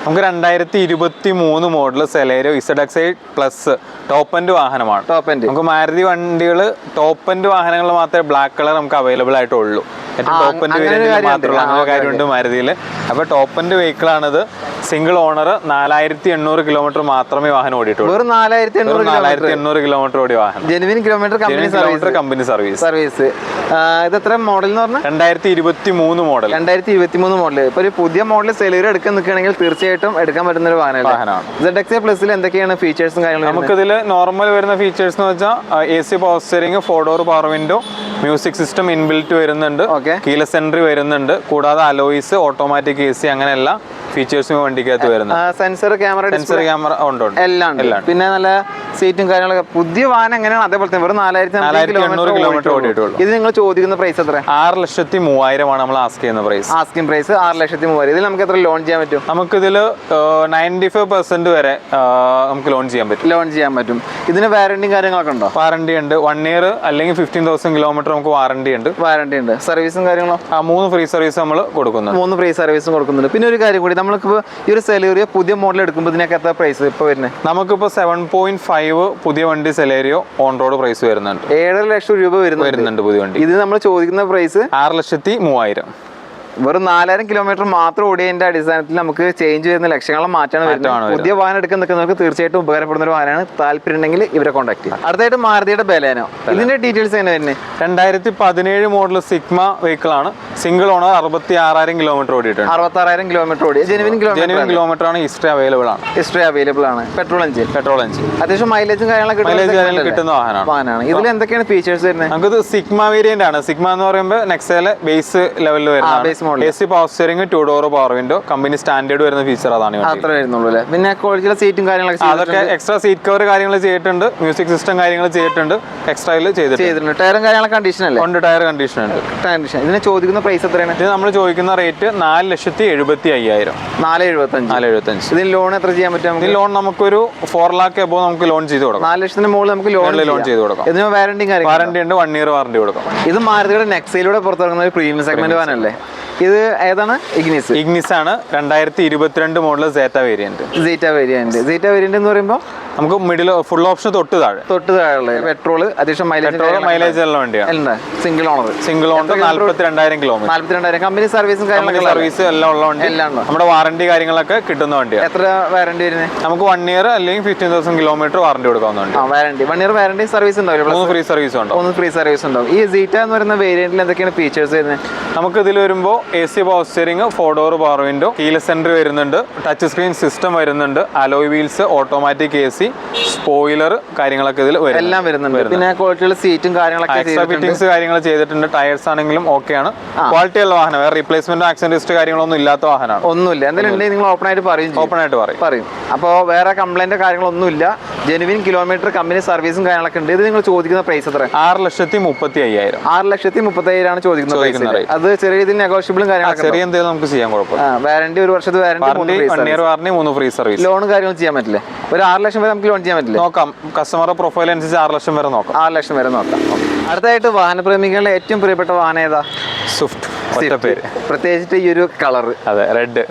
നമുക്ക് 2023 model Celerio ZXi plus top end വാഹനമാണ്. നമുക്ക് മാരുതി വണ്ടികൾ ടോപ്പ് എൻഡ് വാഹനങ്ങൾ മാത്രമേ ബ്ലാക്ക് കളർ നമുക്ക് അവൈലബിൾ ആയിട്ടുള്ളൂ. ഏറ്റവും ടോപ്പ് എൻഡ് വേരിയന്റിൽ മാത്രമുള്ള അങ്ങനെ കാര്യമുണ്ട് മാരുതിയിൽ. അപ്പോൾ ടോപ്പ് എൻഡ് വെഹിക്കിൾ ആണിത്. സിംഗിൾ ഓണർ, 4800 കിലോമീറ്റർ മാത്രമേ വാഹനം ഓടിയിട്ടുള്ളൂ. 4800 കിലോമീറ്റർ ഓടിയ വാഹനം. Genuine kilometre company service. ഇത് എത്ര മോഡൽ എന്ന് പറഞ്ഞാൽ 2023 മോഡൽ. 2023 മോഡൽ. ഇപ്പൊ ഒരു പുതിയ മോഡൽ സെലേറിയോ എടുക്കാൻ നിൽക്കുകയാണെങ്കിൽ തീർച്ചയായിട്ടും എടുക്കാൻ പറ്റുന്ന ഒരു വാഹനമാണ്. ZXi പ്ലസിൽ എന്തൊക്കെയാണ് ഫീച്ചേഴ്സും കാര്യങ്ങളും? നമുക്കിതിൽ നോർമൽ വരുന്ന ഫീച്ചേഴ്സ് എന്ന് വെച്ചാൽ AC power steering, 4 door power window, music system inbuilt വരുന്നുണ്ട്, കീലെസ് എൻട്രി വരുന്നുണ്ട്, കൂടാതെ അലോയ്സ്, ഓട്ടോമാറ്റിക് AC, അങ്ങനെ എല്ലാ ഫീച്ചേഴ്സും വണ്ടിക്കകത്ത് വരുന്നത്. സെൻസർ ക്യാമറ ഉണ്ട്, എല്ലാം. പിന്നെ നല്ല സീറ്റും കാര്യങ്ങളൊക്കെ. പുതിയ വാഹനം എങ്ങനെയാണ് അതേപോലെ തന്നെ വെറും 4800 കിലോമീറ്റർ ഓടിയിട്ടുള്ളൂ. ഇത് നിങ്ങൾ ചോദിക്കുന്ന പ്രൈസ് എത്ര? 6,30,000 ആണ് നമ്മൾ ആസ്ക് ചെയ്യുന്ന പ്രൈസ്. Asking price 6,30,000. ഇതിൽ നമുക്ക് എത്ര ലോൺ ചെയ്യാൻ പറ്റും? നമുക്കിതിൽ 95% വരെ നമുക്ക് ലോൺ ചെയ്യാൻ പറ്റും. ഇതിന് വാറന്റിയും കാര്യങ്ങളൊക്കെ ഉണ്ടോ? വാറന്റി ഉണ്ട്. 1 ഇയർ അല്ലെങ്കിൽ 15,000 കിലോമീറ്റർ നമുക്ക് വാറന്റി ഉണ്ട്. സർവീസും കാര്യങ്ങളോ? 3 ഫ്രീ സർവീസ് നമ്മൾ കൊടുക്കുന്നുണ്ട്. 3 ഫ്രീ സർവീസും കൊടുക്കുന്നുണ്ട്. പിന്നെ ഒരു കാര്യം കൂടി, നമ്മൾക്കിപ്പോൾ ഈ ഒരു സെലേറിയോ പുതിയ മോഡൽ എടുക്കുമ്പോൾ ഇതിനൊക്കെ എത്ര പ്രൈസ് ഇപ്പോൾ വരുന്നത്? നമുക്കിപ്പോൾ 7.5 പുതിയ വണ്ടി സെലേറിയോ ഓൺ റോഡ് പ്രൈസ് വരുന്നുണ്ട്. 7.5 ലക്ഷം രൂപ വരുന്നുണ്ട് പുതിയ വണ്ടി. ഇത് നമ്മൾ ചോദിക്കുന്ന പ്രൈസ് 6,30,000. വെറും 4000 കിലോമീറ്റർ മാത്രം ഓടിയതിന്റെ അടിസ്ഥാനത്തിൽ നമുക്ക് ചേഞ്ച് വരുന്ന ലക്ഷങ്ങളും മാറ്റാണ് വരുന്നത്. പുതിയ വാഹനം എടുക്കാൻ നിൽക്കുന്നവർക്ക് തീർച്ചയായിട്ടും ഉപകാരപ്പെടുന്ന ഒരു വാഹനമാണ്. താല്പര്യം ഉണ്ടെങ്കിൽ ഇവരെ കോൺടാക്ട് ചെയ്യാം. അടുത്തായിട്ട് മാരുതിയുടെ ബലേനോ. ഇതിന്റെ ഡീറ്റെയിൽസ് എങ്ങനെ വരുന്നത്? 2017 മോഡൽ സിഗ്മ വെഹിക്കിൾ ആണ്. സിംഗിൾ ഓണർ, 66,000 കിലോമീറ്റർ ഓടിയിട്ടുണ്ട്. 66,000 കിലോമീറ്റർ ഓടി. ജെനുവിൻ കിലോമീറ്റർ ആണ്. ഹിസ്റ്ററി അവൈലബിൾ ആണ്. Petrol engine. അത്യാവശ്യം മൈലേജും കാര്യങ്ങളൊക്കെ കിട്ടുന്ന വാഹനമാണ്. ഇതിൽ എന്തൊക്കെയാണ് ഫീച്ചേഴ്സ് വരുന്നത്? നമുക്ക് സിഗ്മ വേരിയന്റ് ആണ്. സിഗ്മ എന്ന് പറയുമ്പോൾ നെക്സയിലെ ബേസ് ലെവലിൽ വരുന്ന AC power steering, 2 door power window, company standard വരുന്ന ഫീച്ചർ അതാണ്. അത്ര വരുന്നുള്ളൂ. പിന്നെ ക്വാളിറ്റിയിലെ സീറ്റും കാര്യങ്ങളൊക്കെ അതൊക്കെ എക്സ്ട്രാ സീറ്റ് കവർ കാര്യങ്ങൾ ചെയ്തിട്ടുണ്ട്. മ്യൂസിക് സിസ്റ്റം കാര്യങ്ങൾ ചെയ്തിട്ടുണ്ട്. എക്സ്ട്രായിൽ ചെയ്തിട്ടുണ്ട്. ടയറും കാര്യങ്ങളൊക്കെ കണ്ടീഷൻ അല്ലേ? ഉണ്ട്, ടയർ കണ്ടീഷൻ ഉണ്ട്. ഇതിന് ചോദിക്കുന്ന പ്രൈസ് എത്രയാണ്? ഇത് നമ്മൾ ചോദിക്കുന്ന റേറ്റ് 4,75,000. 4,75,000. ഇതിന് ലോൺ എത്ര ചെയ്യാൻ പറ്റും? ഈ ലോൺ നമുക്കൊരു 4 lakh എബോ നമുക്ക് ലോൺ ചെയ്ത് കൊടുക്കാം. 4 ലക്ഷത്തിന് മുകളിൽ നമുക്ക് ലോൺ ചെയ്ത് കൊടുക്കാം. ഇതിന് വാറന്റി ഉണ്ട്. 1 ഇയർ വാറന്റി കൊടുക്കാം. ഇത് മാരുതിയുടെ നെക്സയിലൂടെ പുറത്തിറങ്ങുന്ന ഒരു പ്രീമിയം സെഗ്മെന്റ് വാഹനല്ലേ? ഇത് ഏതാണ്? ഇഗ്നിസ് ആണ്. 2022 മോഡൽ സീറ്റ വേരിയന്റ്. സീറ്റ വേരിയന്റ് എന്ന് പറയുമ്പോൾ നമുക്ക് മിഡിൽ ഫുൾ ഓപ്ഷൻ തൊട്ട് താഴെ പെട്രോൾ, അത്യാവശ്യം മൈലേജ് ഉള്ള വണ്ടിയാണ്. Single owner 42,000 kilometre. 42,000. കമ്പനി സർവീസും സർവീസ് എല്ലാം ഉള്ള വണ്ടി. നമ്മുടെ വാറന്റി കാര്യങ്ങളൊക്കെ കിട്ടുന്ന വണ്ടിയാണ്. എത്ര വാറന്റി വരുന്നത്? നമുക്ക് 1 ഇയർ അല്ലെങ്കിൽ 15,000 കിലോമീറ്റർ വാറന്റി കൊടുക്കാവുന്ന വണ്ടി. 1 ഇയർ വാറന്റി സർവീസ് ഉണ്ടാവും. 3 ഫ്രീ സർവീസ് ഉണ്ടാവും. ഈ സീറ്റ എന്ന് പറയുന്ന വേരിയന്റിൽ എന്തൊക്കെയാണ് ഫീച്ചേഴ്സ് വരുന്നത്? നമുക്ക് ഇതിൽ വരുമ്പോൾ AC power steering, 4 door power window, keyless entry വരുന്നുണ്ട്, ടച്ച് സ്ക്രീൻ സിസ്റ്റം വരുന്നുണ്ട്, alloy wheels, automatic AC, spoiler കാര്യങ്ങളൊക്കെ ഇതിൽ എല്ലാം വരുന്നുണ്ട്. പിന്നെ ക്വാളിറ്റിയുള്ള സീറ്റും കാര്യങ്ങളൊക്കെ ഫിറ്റിംഗ്സ് കാര്യങ്ങൾ ചെയ്തിട്ടുണ്ട്. ടയേഴ്സ് ആണെങ്കിലും ഓക്കെയാണ്. ക്വാളിറ്റി ഉള്ള വാഹനം. വേറെ റീപ്ലേസ്മെന്റ്, ആക്സിഡന്റ് കാര്യങ്ങളൊന്നും ഇല്ലാത്ത വാഹനമാണ്. ഒന്നുമില്ല. എന്തെങ്കിലും ഉണ്ടെങ്കിൽ നിങ്ങൾ ഓപ്പൺ ആയിട്ട് പറയും. അപ്പോൾ വേറെ കംപ്ലൈന്റ് കാര്യങ്ങളൊന്നുമില്ല. ജെനുവിൻ കിലോമീറ്റർ, കമ്പനി സർവീസും കാര്യങ്ങളൊക്കെ ഉണ്ട്. ഇത് നിങ്ങൾ ചോദിക്കുന്ന പ്രൈസ് എത്ര? 6,35,000. 6,35,000 ആണ് ചോദിക്കുന്നത്. അത് ചെറിയ രീതിയിൽ നെഗോഷ്യബിളും കാര്യങ്ങളൊക്കെ ചെറിയ എന്തെങ്കിലും നമുക്ക് ചെയ്യാൻ കുഴപ്പമില്ല. വാറന്റി 1 വർഷത്തെ warranty, 1 year warranty, 3 free service. Loan കാര്യങ്ങൾ ചെയ്യാൻ പറ്റില്ലേ? ഒരു 6 ലക്ഷം വരെ നമുക്ക് ലോൺ ചെയ്യാൻ പറ്റില്ല? നോക്കാം. കസ്റ്റമർ പ്രൊഫൈൽ അനുസരിച്ച് 6 ലക്ഷം വരെ നോക്കാം. 6 ലക്ഷം വരെ നോക്കാം. അടുത്തായിട്ട് വാഹനപ്രേമികളുടെ ഏറ്റവും പ്രിയപ്പെട്ട വാഹനം ഏതാ? സ്വിഫ്റ്റ്. പ്രത്യേകിച്ചിട്ട് ഈ ഒരു കളർ. അതെ, റെഡ്.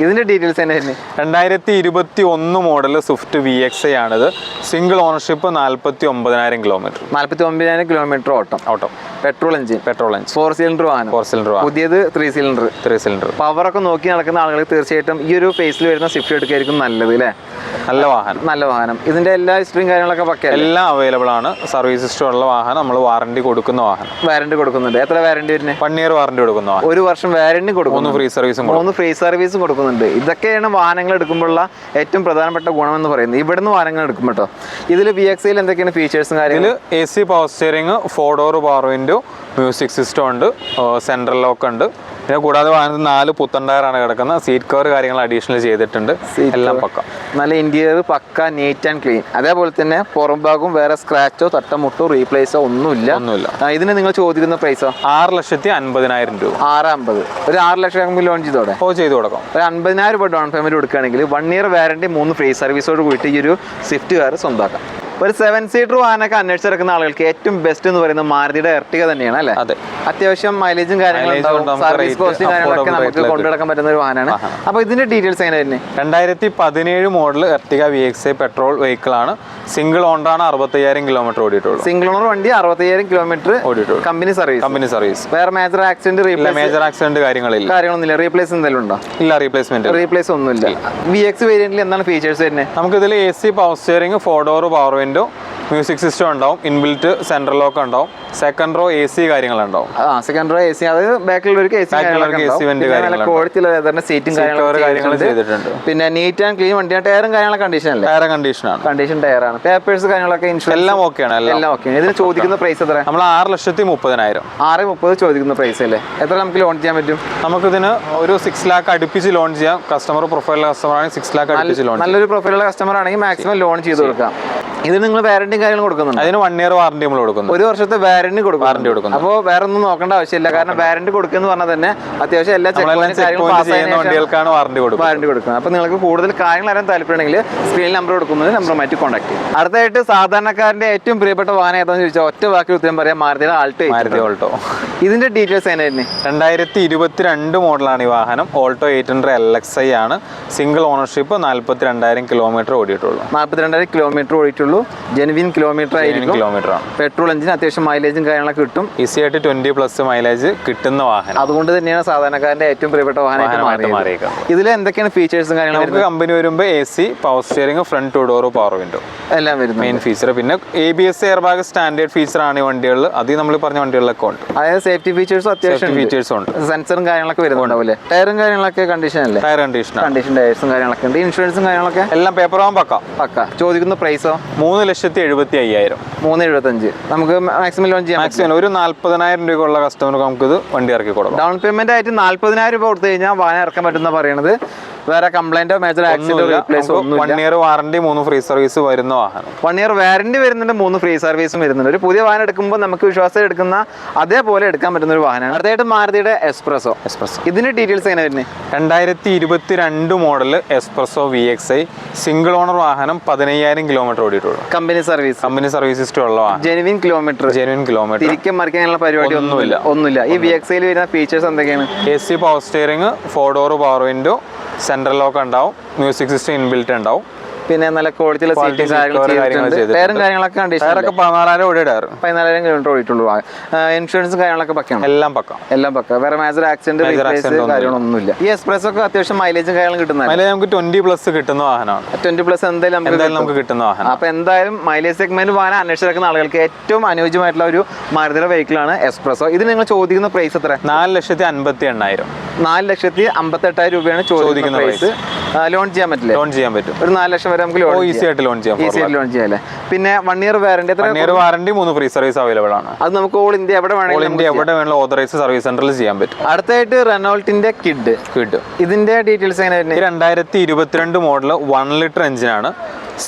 ഇതിന്റെ ഡീറ്റെയിൽസ് തന്നെ 2021 മോഡൽ സ്വിഫ്റ്റ് VXi ആണിത്. Single ownership, 49,000 kilometre. 49,000 കിലോമീറ്റർ ഓട്ടം. Petrol engine. 4 സിലിണ്ടർ വാഹനം. പുതിയത് 3 സിലിണ്ടർ. പവർ ഒക്കെ നോക്കി നടക്കുന്ന ആളുകൾ തീർച്ചയായിട്ടും ഈ ഒരു ഫേസിൽ വരുന്ന സ്വിഫ്റ്റ് എടുക്കായിരിക്കും നല്ലത് അല്ലേ? നല്ല വാഹനം. ഇതിന്റെ എല്ലാ ഹിസ്റ്ററിയും കാര്യങ്ങളൊക്കെ പക്ക, എല്ലാം അവൈലബിൾ ആണ്. സർവീസ് ഹിസ്റ്ററി ഉള്ള വാഹനം. നമ്മൾ വാറന്റി കൊടുക്കുന്ന വാഹനം. വാറന്റി കൊടുക്കുന്നുണ്ട്. എത്ര വാറന്റി വരുന്നത്? 1 ഇയർ വാറന്റി കൊടുക്കുന്ന വാഹനം. 1 വർഷം വാറന്റി കൊടുക്കും. 3 ഫ്രീ സർവീസും കൊടുക്കുന്നുണ്ട്. ഇതൊക്കെയാണ് വാഹനങ്ങൾ എടുക്കുമ്പോഴുള്ള ഏറ്റവും പ്രധാനപ്പെട്ട ഗുണമെന്ന് പറയുന്നത്. ഇവിടുന്ന് വാഹനങ്ങൾ എടുക്കും കേട്ടോ. ഇതിൽ VXiയിൽ എന്തൊക്കെയാണ് ഫീച്ചേഴ്സും കാര്യങ്ങളും? AC power steering, 4 door power window, music system ഉണ്ട്, സെൻട്രൽ ലോക്ക് ഉണ്ട്. പിന്നെ കൂടാതെ വാഹനത്തിൽ 4 പുത്തൻ ടയറാണ് കിടക്കുന്നത്. സീറ്റ് കവർ കാര്യങ്ങൾ അഡീഷണൽ ചെയ്തിട്ടുണ്ട്. എല്ലാം പക്ക. നല്ല interior pakka, neat and clean. അതേപോലെ തന്നെ പുറം ഭാഗവും വേറെ സ്ക്രാച്ചോ തട്ടമുട്ടോ റീപ്ലേസോ ഒന്നുമില്ല. ഇതിന് നിങ്ങൾ ചോദിക്കുന്ന പ്രൈസോ? 6,50,000 രൂപ. 6,50,000. ഒരു 6 ലക്ഷം ലോൺ ചെയ്തോടെ? ചെയ്ത് കൊടുക്കാം. ഒരു 50,000 രൂപ ഡൗൺ പേയ്മെന്റ് കൊടുക്കുകയാണെങ്കിൽ 1 ഇയർ വാറന്റി, 3 ഫ്രീ സർവീസോട് കൂടിയിട്ട് ഈ ഒരു സ്വിഫ്റ്റ് കാർ സ്വന്തമാക്കാം. ഒരു 7 സീറ്റർ വാഹനമൊക്കെ അന്വേഷിച്ചിറക്കുന്ന ആളുകൾക്ക് ഏറ്റവും ബെസ്റ്റ് എന്ന് പറയുന്നത് മാരുതിയുടെ എർട്ടിക തന്നെയാണ് അല്ലേ? അതെ. അത്യാവശ്യം മൈലേജും കാര്യങ്ങളും സർവീസ് കോസ്റ്റും കാര്യങ്ങളൊക്കെ നമുക്ക് കൊണ്ടുനടക്കാൻ പറ്റുന്ന ഒരു വാഹനമാണ്. അപ്പോൾ ഇതിന്റെ ഡീറ്റെയിൽസ് എങ്ങനെ തന്നെ? 2017 model Ertiga VXi petrol vehicle ആണ്. സിംഗിൾ ഓണറാണ്. 65,000 കിലോമീറ്റർ ഓടിയിട്ടുള്ളൂ. സിംഗിൾ ഓണർ വണ്ടി 65,000 കിലോമീറ്റർ ഓടിയിട്ടുള്ളൂ. Company service. വേറെ മേജർ ആക്സിഡന്റ് കാര്യങ്ങളൊന്നുമില്ല. റീപ്ലേസ് എന്തെങ്കിലും ഉണ്ടോ? ഇല്ല, റീപ്ലേസ് ഒന്നുമില്ല. VX വേരിയന്റിൽ എന്താണ് ഫീച്ചേഴ്സ് വരുന്നത്? നമുക്ക് ഇതിൽ AC power steering, 4 door power window, music system ഉണ്ടാവും, ഇൻബിൽറ്റ് സെൻട്രൽ ലോക്ക് ഉണ്ടാവും, സെക്കൻഡ് റോ AC കാര്യങ്ങളുണ്ടാവും. സെക്കൻഡ് റോ AC, അതായത് ബാക്കിലുള്ളവർക്ക് AC സീറ്റും കാര്യങ്ങളും ചെയ്തിട്ടുണ്ട്. പിന്നെ നീറ്റ് ആൻഡ് ക്ലീൻ വണ്ടിയാണ്. ടയറും കാര്യങ്ങളൊക്കെ കണ്ടീഷൻ ടയറാണ്. പേപ്പേഴ്സ് കാര്യങ്ങളൊക്കെ എല്ലാം ഓക്കെയാണ്. എല്ലാം ഓക്കെയാണ്. ഇതിന് ചോദിക്കുന്ന പ്രൈസ് എത്ര? നമ്മൾ 6,30,000. 6,30,000 ചോദിക്കുന്ന പ്രൈസ് അല്ലേ? എത്ര നമുക്ക് ലോൺ ചെയ്യാൻ പറ്റും? നമുക്കിതിന് ഒരു 6 ലാക്ക് അടുപ്പിച്ച് ലോൺ ചെയ്യാം. കസ്റ്റമർ പ്രൊഫൈലുള്ള കസ്റ്റമർ ആണെങ്കിൽ 6 ലാക്ക് അടുപ്പിച്ച് ലോൺ. നല്ലൊരു പ്രൊഫൈലുള്ള കസ്റ്റമർ ആണെങ്കിൽ മാക്സിമം ലോൺ ചെയ്ത് കൊടുക്കാം. ഇത് നിങ്ങൾ വാറന്റിയും കാര്യങ്ങളും കൊടുക്കുന്നുണ്ട്? അതിന് 1 ഇയർ വാറന്റി നമ്മൾ കൊടുക്കുന്നു. 1 വർഷത്തെ വാറന്റി കൊടുക്കുന്നു. അപ്പോൾ വേറെ ഒന്നും നോക്കേണ്ട ആവശ്യമില്ല. കാരണം വാറന്റി കൊടുക്കുന്ന പറഞ്ഞാൽ തന്നെ അത്യാവശ്യം എല്ലാ വണ്ടികൾക്കാണ് വാറന്റി കൊടുക്കുന്നത്. അപ്പോൾ നിങ്ങൾക്ക് കൂടുതൽ കാര്യങ്ങൾ അറിയാൻ താല്പര്യമുണ്ടെങ്കിൽ സ്ക്രീനിൽ നമ്പർ കൊടുക്കുന്നത് നമ്പറുമായിട്ട് കോൺടാക്ട് ചെയ്യും. അടുത്തായിട്ട് സാധാരണക്കാരന്റെ ഏറ്റവും പ്രിയപ്പെട്ട വാഹനം ഏതാണെന്ന് ചോദിച്ചാൽ ഒറ്റ വാക്കിൽ ഉത്തരം പറയാം, മാരുതിയുടെ ആൾട്ടോ. ഇതിന്റെ ഡീറ്റെയിൽസ് എങ്ങനെയായിരുന്നു? 2022 മോഡലാണ് ഈ വാഹനം. ഓൾട്ടോ 800 LXi ആണ്. സിംഗിൾ ഓണർഷിപ്പ്, 42,000 കിലോമീറ്റർ ഓടിയിട്ടുള്ളൂ. 42,000 കിലോമീറ്റർ ഓടിയിട്ടുള്ളൂ. ജെനുവിൻ കിലോമീറ്റർ ആയിരിക്കും. പെട്രോൾ എഞ്ചിൻ, അത്യാവശ്യം മൈലേജും കാര്യങ്ങളൊക്കെ കിട്ടും. ഈസി ആയിട്ട് 20+ മൈലേജ് കിട്ടുന്ന വാഹനം. അതുകൊണ്ട് തന്നെയാണ് സാധാരണക്കാരന്റെ ഏറ്റവും പ്രിയപ്പെട്ട വാഹനമായിട്ട് മാറിയത്. ഇതിൽ എന്തൊക്കെയാണ് ഫീച്ചേഴ്സും കാര്യങ്ങളും? കമ്പനി വരുമ്പോൾ AC power steering, front 2 door power window എല്ലാം വരുന്നത് മെയിൻ ഫീച്ചർ. പിന്നെ ABS air bag standard feature ആണ് ഈ വണ്ടികളിൽ. അത് നമ്മൾ പറഞ്ഞ വണ്ടികളിലൊക്കെ ഉണ്ട്. അതായത് സേഫ്റ്റി ഫീച്ചേഴ്സും അത്യാവശ്യം ഫീച്ചേഴ്സും ഉണ്ട്. സെൻസറും കാര്യങ്ങളൊക്കെ വരുന്നുണ്ടാവില്ലേ? ടയറും കാര്യങ്ങളൊക്കെ കണ്ടീഷൻ അല്ലേ? കണ്ടീഷൻ ടയർസും കാര്യങ്ങളൊക്കെ ഉണ്ട്. ഇൻഷുറൻസും കാര്യങ്ങളൊക്കെ എല്ലാം പേപ്പറാവും പക്ക. ചോദിക്കുന്ന പ്രൈസോ? 3,75,000. 3,75,000 നമുക്ക് മാക്സിമം ലോൺ ചെയ്യാം. മാക്സിമം ഒരു 40,000 രൂപ ഉള്ള കസ്റ്റമർക്ക് നമുക്ക് ഇത് വണ്ടി ഇറക്കി കൊടുക്കാം. ഡൗൺ പേയ്മെന്റ് ആയിട്ട് 40,000 രൂപ കൊടുത്തു കഴിഞ്ഞാൽ വാഹനം ഇറക്കാൻ പറ്റുന്ന പറയണത്. വേറെ കംപ്ലൈന്റോ മേജർ ആക്സിഡന്റോ 1 ഇയർ വാറന്റി, 3 ഫ്രീ സർവീസ് വരുന്ന വാഹനം. 1 ഇയർ വാറന്റി വരുന്നുണ്ട്, 3 ഫ്രീ സർവീസും വരുന്നുണ്ട്. ഒരു പുതിയ വാഹനം എടുക്കുമ്പോൾ നമുക്ക് വിശ്വാസം എടുക്കുന്ന അതേപോലെ എടുക്കാൻ പറ്റുന്ന ഒരു വാഹനമാണ്. അടുത്തായിട്ട് മാരുതിയുടെ എക്സ്പ്രസോ. ഇതിന്റെ ഡീറ്റെയിൽസ് എങ്ങനെ വരുന്നത്? 2022 model S-Presso VXi single owner വാഹനം. 15,000 കിലോമീറ്റർ ഓടിയിട്ടുള്ളൂ. കമ്പനി സർവീസ് ഹിസ്റ്ററി ഉള്ള വാഹനം. Genuine kilometre. തിരിക്കാൻ മറിക്കാനുള്ള പരിപാടി ഒന്നുമില്ല. ഈ VXiയിൽ വരുന്ന ഫീച്ചേഴ്സ് എന്തൊക്കെയാണ്? AC power steering, 4 door power window, central lock ഉണ്ടാവും, മ്യൂസിക് സിസ്റ്റം ഇൻബിൽറ്റ് ഉണ്ടാവും. പിന്നെ നല്ല ക്വാളിറ്റിയുള്ള ടയറും കാര്യങ്ങളൊക്കെ 14,000 കിലോമീറ്റർ ഓടിയിട്ടുള്ളൂ. ഇൻഷുറൻസും കാര്യങ്ങളൊക്കെ പക്കയാണ്. എല്ലാം പക്ക. വേറെ മേജർ ആക്സിഡന്റ് കാര്യങ്ങളൊന്നുമില്ല. ഈ എക്സ്പ്രസ് ഒക്കെ അത്യാവശ്യം മൈലേജും കാര്യങ്ങളും കിട്ടുന്നത്. നമുക്ക് 20+ കിട്ടുന്ന വാഹനമാണ്. 20+ എന്തായാലും നമുക്ക് കിട്ടുന്ന വാഹനം. അപ്പൊ എന്തായാലും മൈലേജ് സെഗ്മെന്റ് വാഹനം അന്വേഷിച്ചിറക്കുന്ന ആളുകൾക്ക് ഏറ്റവും അനുയോജ്യമായിട്ടുള്ള ഒരു മാരുതിയുടെ വെഹിക്കിളാണ് എക്സ്പ്രസോ. ഇത് നിങ്ങൾ ചോദിക്കുന്ന പ്രൈസ് എത്ര? 4,58,000. 4,58,000 രൂപയാണ് ചോദിക്കുന്ന പ്രൈസ്. ലോൺ ചെയ്യാൻ പറ്റില്ല? ലോൺ ചെയ്യാൻ പറ്റും. ഒരു 4 ലക്ഷം വരെ നമുക്ക് ഈസി ആയിട്ട് ലോൺ ചെയ്യാം. അല്ലേ? പിന്നെ 1 year warranty. 1 year warranty, 3 free service available ആണ്. അത് നമുക്ക് ഓൾ ഇന്ത്യ എവിടെ വേണമെങ്കിലും ഓതറൈസ് സർവീസ് സെന്ററിൽ ചെയ്യാൻ പറ്റും. അടുത്തായിട്ട് റെനോൾട്ടിന്റെ കിഡ്. ഇതിന്റെ ഡീറ്റെയിൽസ് എങ്ങനെ? 2022 മോഡൽ 1 ലിറ്റർ എഞ്ചിനാണ്.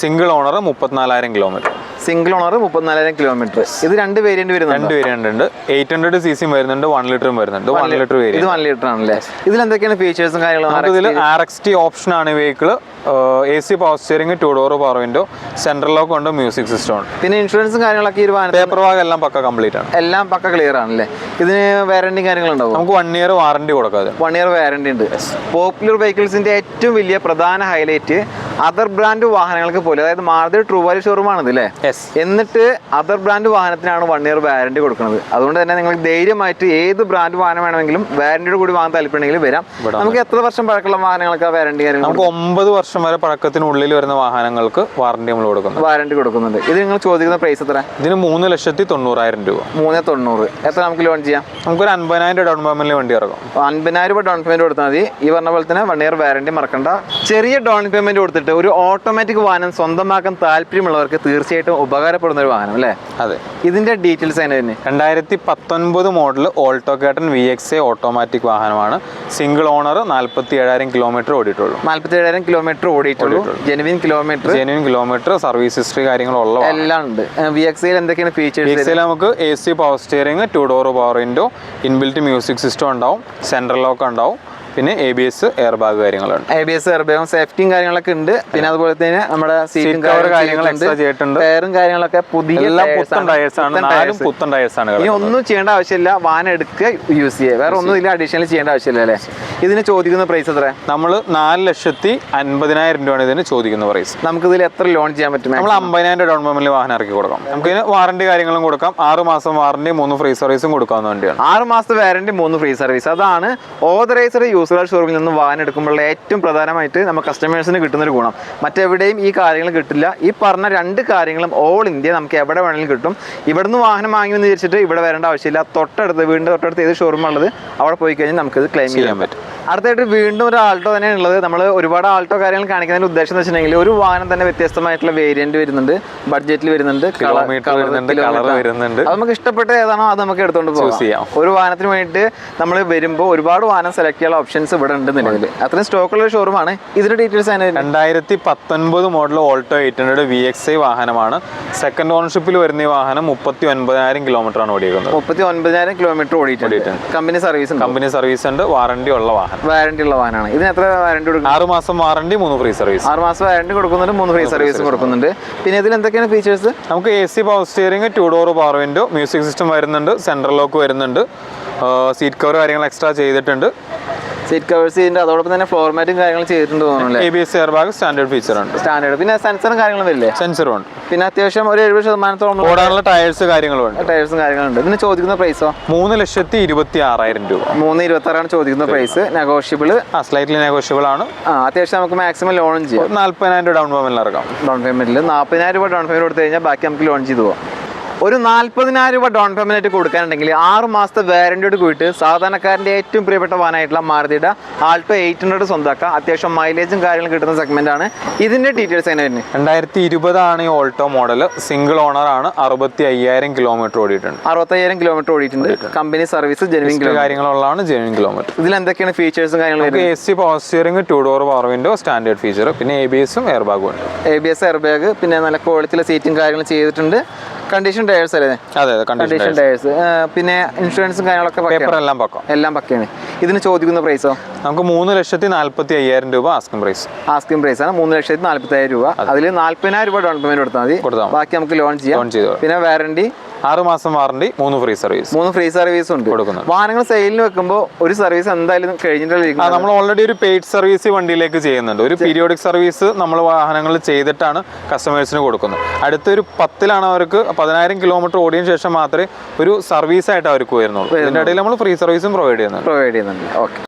Single owner, 34,000 kilometre. Single owner, 34,000 kilometre. ഇത് 2 വേരിയന്റ് വരുന്നുണ്ട്. 2 വേരിയന്റ് ഉണ്ട്. 800 cc വരുന്നുണ്ട്, 1 ലിറ്ററും വരുന്നുണ്ട്. 1 ലിറ്റർ വേരിയന്റ്. ഇത് 1 ലിറ്റർ ആണല്ലേ? ഇതിൽ എന്തൊക്കെയാണ് ഫീച്ചേഴ്സും കാര്യങ്ങളും? ഇതിൽ RXT ഓപ്ഷൻ ആണ് vehicle. AC power steering, 2 door power window, central lock ഉണ്ട്, മ്യൂസിക് സിസ്റ്റം ഉണ്ട്. പിന്നെ ഇൻഷുറൻസും കാര്യങ്ങളൊക്കെ പേപ്പർ ഭാഗം എല്ലാം പക്ക കംപ്ലീറ്റ് ആണ്. എല്ലാം പക്ക ക്ലിയർ ആണല്ലേ? ഇതിന് വാറന്റി കാര്യങ്ങളുണ്ടാവും? നമുക്ക് 1 ഇയർ വാറന്റി കൊടുക്കാതെ 1 ഇയർ വാറന്റി ഉണ്ട്. പോപ്പുലർ വെഹിക്കിൾസിന്റെ ഏറ്റവും വലിയ പ്രധാന ഹൈലൈറ്റ് അതർ ബ്രാൻഡ് വാഹനങ്ങൾക്ക് പോലും, അതായത് മാരുതി ട്രൂ വാല്യൂ ഷോറൂം ആണിത് അല്ലേ? എന്നിട്ട് അതർ ബ്രാൻഡ് വാഹനത്തിനാണ് 1 ഇയർ വാറന്റി കൊടുക്കുന്നത്. അതുകൊണ്ട് തന്നെ നിങ്ങൾക്ക് ധൈര്യമായിട്ട് ഏത് ബ്രാൻഡ് വാഹനം വേണമെങ്കിലും വാറന്റിയോട് കൂടി വാങ്ങാൻ താല്പര്യമുണ്ടെങ്കിൽ വരാം. നമുക്ക് എത്ര വർഷം പഴക്കമുള്ള വാഹനങ്ങൾക്ക് വാറന്റി കാര്യങ്ങൾ? നമുക്ക് 9 വർഷം വരെ പഴക്കത്തിനുള്ളിൽ വരുന്ന വാഹനങ്ങൾക്ക് വാറന്റി നമ്മൾ കൊടുക്കുന്നുണ്ട്. ഇത് നിങ്ങൾ ചോദിക്കുന്ന പ്രൈസ് എത്ര? ഇതിന് 3,90,000 രൂപ. 3,90,000. എത്ര നമുക്ക് ലോൺ ചെയ്യാം? നമുക്കൊരു 50,000 ഡൗൺ പേയ്മെന്റിൽ വണ്ടി ഇറങ്ങും. 50,000 രൂപ ഡൗൺ പേയ്മെന്റ് കൊടുത്താൽ മതി. ഈ പറഞ്ഞ പോലെ തന്നെ 1 ഇയർ വാറന്റി മറക്കണ്ട. ചെറിയ ഡൗൺ പേയ്മെന്റ് കൊടുത്തിട്ട് ഒരു ഓട്ടോമാറ്റിക് വാഹനം സ്വന്തമാക്കാൻ താല്പര്യമുള്ളവർക്ക് തീർച്ചയായിട്ടും ഉപകാരപ്പെടുന്ന ഒരു വാഹനം അല്ലേ? അതെ. ഇതിന്റെ ഡീറ്റെയിൽസ് തന്നെ 2019 model Alto K ten VXi automatic വാഹനമാണ്. സിംഗിൾ ഓണർ, 47,000 കിലോമീറ്റർ ഓടിയിട്ടുള്ളൂ. 47,000 കിലോമീറ്റർ ഓടിയിട്ടുള്ളൂ. ജെനുവിൻ കിലോമീറ്റർ, സർവീസ് ഹിസ്റ്ററി കാര്യങ്ങളുള്ള എല്ലാം ഉണ്ട്. VXiയിൽ എന്തൊക്കെയാണ് ഫീച്ചേഴ്സ്? നമുക്ക് AC power steering, 2 door power window, inbuilt music system ഉണ്ടാവും, സെൻട്രൽ ലോക്ക് ഉണ്ടാവും, പിന്നെ ABS എയർ ബാഗ് കാര്യങ്ങളുണ്ട്. ABS എയർ ബാഗും സേഫ്റ്റിയും കാര്യങ്ങളൊക്കെ ഉണ്ട്. പിന്നെ അതുപോലെ തന്നെ നമ്മുടെ സീറ്റും കാര്യങ്ങൾ എക്സ്ട്രാ ചെയ്തിട്ടുണ്ട്. ടയറും കാര്യങ്ങളൊക്കെ പുതിയ പുത്തൻ ടയേഴ്സ് ആണ്. പുത്തൻ ടയേഴ്സ് ആണ്. ഇനി ഒന്നും ചെയ്യേണ്ട ആവശ്യമില്ല, വാഹനം എടുക്കുക യൂസ് ചെയ്യുക, വേറെ ഒന്നും ഇതിൽ അഡീഷണൽ ചെയ്യേണ്ട ആവശ്യമില്ല അല്ലേ. ഇതിന് ചോദിക്കുന്ന പ്രൈസ് എത്ര? നമ്മൾ 4,50,000 രൂപയാണ് ഇതിന് ചോദിക്കുന്ന പ്രൈസ്. നമുക്ക് ഇതിൽ എത്ര ലോൺ ചെയ്യാൻ പറ്റും? നമ്മൾ 50,000 ഡൗൺ പേയ്മെന്റിൽ വാഹനം ഇറക്കി കൊടുക്കാം. നമുക്ക് ഇതിന് വാറണ്ടി കാര്യങ്ങളും കൊടുക്കാം. 6 മാസം വാറണ്ടി 3 ഫ്രീ സർവീസും കൊടുക്കാവുന്ന വണ്ടിയാണ്. 6 മാസത്തെ വാറണ്ടി 3 ഫ്രീ സർവീസ്. അതാണ് ഓതറൈസ്ഡ് യൂസർ ഷോറൂമിൽ നിന്ന് വാഹനം എടുക്കുമ്പോൾ ഏറ്റവും പ്രധാനമായിട്ട് നമ്മൾ കസ്റ്റമേഴ്സിന് കിട്ടുന്ന ഒരു ഗുണം. മറ്റെവിടെയും ഈ കാര്യങ്ങൾ കിട്ടില്ല. ഈ പറഞ്ഞ 2 കാര്യങ്ങളും ഓൾ ഇന്ത്യ നമുക്ക് എവിടെ വേണമെങ്കിലും കിട്ടും. ഇവിടുന്ന് വാഹനം വാങ്ങിയെന്ന് വിചാരിച്ചിട്ട് ഇവിടെ വരേണ്ട ആവശ്യമില്ല. വീടിൻ്റെ തൊട്ടടുത്ത് ഏത് ഷോറൂം ഉള്ളത് അവിടെ പോയി കഴിഞ്ഞാൽ നമുക്കിത് ക്ലെയിം ചെയ്യാൻ പറ്റും. അടുത്തായിട്ട് വീണ്ടും ഒരു ആൾട്ടോ തന്നെയാണ് ഉള്ളത്. നമ്മൾ ഒരുപാട് ആൾട്ടോ കാര്യങ്ങൾ കാണിക്കുന്നതിന്റെ ഉദ്ദേശം എന്ന് വെച്ചിട്ടുണ്ടെങ്കിൽ ഒരു വാഹനം തന്നെ വ്യത്യസ്തമായിട്ടുള്ള വേരിയന്റ് വരുന്നുണ്ട്, ബഡ്ജറ്റിൽ വരുന്നുണ്ട്, കളർ വരുന്നുണ്ട്. അത് നമുക്ക് ഇഷ്ടപ്പെട്ട ഏതാണോ അത് നമുക്ക് എടുത്തുകൊണ്ട് പോകാം. ഒരു വാഹനത്തിന് വേണ്ടിയിട്ട് നമ്മൾ വരുമ്പോൾ ഒരുപാട് വാഹനം സെലക്ട് ചെയ്യാനുള്ള ഓപ്ഷൻസ് ഇവിടെ ഉണ്ട് നിലവിൽ. അത്രയും സ്റ്റോക്കുള്ള ഒരു ഷോറൂമാണ്. ഇതിന്റെ ഡീറ്റെയിൽസ് 2019 മോഡൽ ഓൾട്ടോ 800 VXI വാഹനമാണ്. സെക്കൻഡ് ഓണർഷിപ്പിൽ വരുന്ന ഈ വാഹനം 39,000 കിലോമീറ്റർ ആണ് ഓടിക്കുന്നത്. 39,000 കിലോമീറ്റർ ഓടിയിട്ടുണ്ട്. കമ്പനി സർവീസ് ഉണ്ട്. വാറണ്ടി ഉള്ള വാഹനമാണ്. ഇതിന് എത്ര വാറണ്ടി കൊടുക്കും? 6 മാസം വാറണ്ടി 3 ഫ്രീ സർവീസ്. 6 മാസം വാറണ്ടി കൊടുക്കുന്നുണ്ട്, 3 ഫ്രീ സർവീസ് കൊടുക്കുന്നുണ്ട്. പിന്നെ ഇതിൽ എന്തൊക്കെയാണ് ഫീച്ചേഴ്സ്? നമുക്ക് AC power steering, 2 door power window, music system വരുന്നുണ്ട്, സെൻട്രൽ ലോക്ക് വരുന്നുണ്ട്, സീറ്റ് കവർ കാര്യങ്ങൾ എക്സ്ട്രാ ചെയ്തിട്ടുണ്ട്. സീറ്റ് കവേഴ്സ് ചെയ്തിട്ടുണ്ട്. അതോടൊപ്പം തന്നെ ഫ്ലോർ മാറ്റും കാര്യങ്ങൾ ചെയ്തിട്ടുണ്ട് തോന്നുന്നു. ABS air bag standard feature ഉണ്ട്. പിന്നെ സെൻസറും കാര്യങ്ങളും വരില്ലേ? സെൻസറും ഉണ്ട്. പിന്നെ അത്യാവശ്യം ഒരു 70% ഓടാനുള്ള ടയേഴ്സും കാര്യങ്ങളുണ്ട്. ഇതിന് ചോദിക്കുന്ന പ്രൈസോ? 3,26,000 രൂപ. 3,26,000 ചോദിക്കുന്ന പ്രൈസ്. നെഗോഷ്യബിൾ? സ്ലൈറ്റ്ലി നെഗോഷ്യബിൾ ആണ്. അത്യാവശ്യം നമുക്ക് മാക്സിമം ലോൺ ചെയ്യാം. 40,000 ഡൗൺ പേയ്മെന്റിൽ ഇറക്കാം. ഡൗൺ പേയ്മെന്റിൽ 40,000 രൂപ ഡൗൺ പേയ്മെന്റ് കൊടുത്തു കഴിഞ്ഞാൽ ബാക്കി നമുക്ക് ലോൺ ചെയ്ത് പോകാം. ഒരു 40,000 രൂപ ഡൗൺ പേയ്മെന്റ് കൊടുക്കാനുണ്ടെങ്കിൽ 6 മാസത്തെ വാറന്റിയോട് കൂടിയിട്ട് സാധാരണക്കാരൻ്റെ ഏറ്റവും പ്രിയപ്പെട്ട വാഹനമായിട്ടുള്ള മാരുതിയുടെ ആൾട്ടോ 800 സ്വന്തമാക്കാം. അത്യാവശ്യം മൈലേജും കാര്യങ്ങളും കിട്ടുന്ന സെഗ്മെന്റ് ആണ്. ഇതിന്റെ ഡീറ്റെയിൽസ് എങ്ങനെ വരുന്നത്? 2020 ആണ് ഈ ഓൾട്ടോ മോഡൽ. സിംഗിൾ ഓണർ ആണ്. 65,000 കിലോമീറ്റർ ഓടിയിട്ടുണ്ട്. 65,000 കിലോമീറ്റർ ഓടിയിട്ടുണ്ട്. കമ്പനി സർവീസ്, ജെനുവിൻ കാര്യങ്ങളുള്ളതാണ്. Genuine kilometre. ഇതിൽ എന്തൊക്കെയാണ് ഫീച്ചേഴ്സും കാര്യങ്ങളും? AC power steering, 2 door power window standard feature, പിന്നെ ABSഉം എയർ ബാഗും ഉണ്ട്. ABS എയർ ബാഗ്, പിന്നെ നല്ല ക്വാളിറ്റിയിലെ സീറ്റും കാര്യങ്ങളും ചെയ്തിട്ടുണ്ട്. കണ്ടീഷൻ ടയേഴ്സ് അല്ലേ? അതെ, കണ്ടീഷൻ ടയേഴ്സ്. പിന്നെ ഇൻഷുറൻസും കാര്യങ്ങളൊക്കെ എല്ലാം പക്കയാണ്. ഇതിന് ചോദിക്കുന്ന പ്രൈസോ? നമുക്ക് 3,45,000 രൂപ ആസ്കിംഗ് പ്രൈസ് ആണ്. 3,45,000 രൂപ. അതിൽ 40,000 രൂപ ഡൗൺ പേയ്മെന്റ് കൊടുത്താൽ മതി. ബാക്കി നമുക്ക് ലോൺ ചെയ്യാം. പിന്നെ വാറണ്ടി 6 മാസം warranty, 3 free service. 3 free service ഉണ്ട് കൊടുക്കുന്നത്. വാഹനങ്ങൾ സെയിലിന് വെക്കുമ്പോൾ ഒരു സർവീസ് എന്തായാലും കഴിഞ്ഞിട്ടുള്ള നമ്മൾ ഓൾറെഡി ഒരു പെയ്ഡ് സർവീസ് വണ്ടിയിലേക്ക് ചെയ്യുന്നുണ്ട്. ഒരു പീരിയോഡിക് സർവീസ് നമ്മൾ വാഹനങ്ങൾ ചെയ്തിട്ടാണ് കസ്റ്റമേഴ്സിന് കൊടുക്കുന്നത്. അടുത്തൊരു 10ലാണ് അവർക്ക് 10,000 കിലോമീറ്റർ ഓടിയതിനു ശേഷം മാത്രമേ ഒരു സർവീസ് ആയിട്ട് അവർക്ക് വരുന്നുള്ളൂ. ഇതിന്റെ ഇടയിൽ നമ്മൾ ഫ്രീ സർവീസും പ്രൊവൈഡ് ചെയ്യുന്നുണ്ട്. ഓക്കെ.